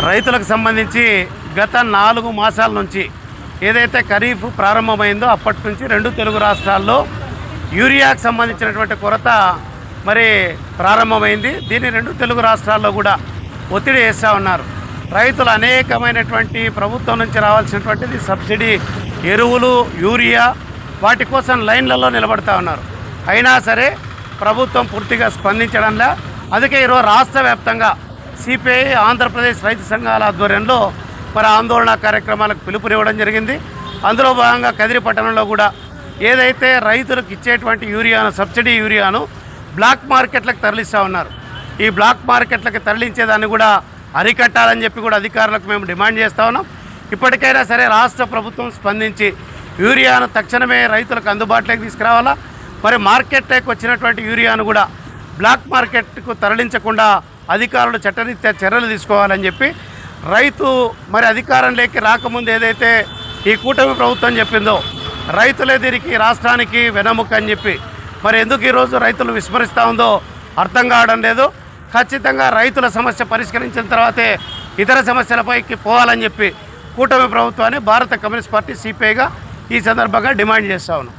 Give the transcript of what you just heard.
రైతులకు సంబంధించి గత 4 మాసాల నుంచి ఏదైతే ఖరీఫ్ ప్రారంభమైందో అప్పటి నుంచి 2 తెలుగు రాష్ట్రాల్లో యూరియాకు సంబంధించినటువంటి కొరత మరి ప్రారంభమైంది. దీన్ని 2 తెలుగు రాష్ట్రాల్లో కూడా ఒత్తిడి చేస్తూ ఉన్నారు. రైతులు అనేకమైనటువంటి ప్రభుత్వం నుంచి రావాల్సినటువంటిది సబ్సిడీ ఎరువులు, యూరియా వాటి కోసం లైన్లలో నిలబడతా ఉన్నారు. అయినా సరే ప్రభుత్వం పూర్తిగా స్పందించడంలా. అందుకే ఈరోజు రాష్ట్ర వ్యాప్తంగా సిపిఐ, ఆంధ్రప్రదేశ్ రైతు సంఘాల ఆధ్వర్యంలో మరి ఆందోళన కార్యక్రమాలకు పిలుపునివ్వడం జరిగింది. అందులో భాగంగా కదిరి పట్టణంలో కూడా ఏదైతే రైతులకు ఇచ్చేటువంటి యూరియాను, సబ్సిడీ యూరియాను బ్లాక్ మార్కెట్లకు తరలిస్తూ ఉన్నారు. ఈ బ్లాక్ మార్కెట్లకు తరలించేదాన్ని కూడా అరికట్టాలని చెప్పి కూడా అధికారులకు మేము డిమాండ్ చేస్తూ ఉన్నాం. ఇప్పటికైనా సరే రాష్ట్ర ప్రభుత్వం స్పందించి యూరియాను తక్షణమే రైతులకు అందుబాటులోకి తీసుకురావాలా. మరి మార్కెట్లోకి వచ్చినటువంటి యూరియాను కూడా బ్లాక్ మార్కెట్కు తరలించకుండా అధికారులు చట్టరీత్యా చర్యలు తీసుకోవాలని చెప్పి రైతు మరి అధికారంలోకి రాకముందు ఏదైతే ఈ కూటమి ప్రభుత్వం చెప్పిందో రైతులే దీనికి రాష్ట్రానికి వెన్నెముక అని చెప్పి మరి ఎందుకు ఈరోజు రైతులు విస్మరిస్తూ ఉందో అర్థం కావడం లేదు. ఖచ్చితంగా రైతుల సమస్య పరిష్కరించిన తర్వాతే ఇతర సమస్యలపైకి పోవాలని చెప్పి కూటమి ప్రభుత్వాన్ని భారత కమ్యూనిస్ట్ పార్టీ సిపిఐగా ఈ సందర్భంగా డిమాండ్ చేస్తా ఉన్నాం.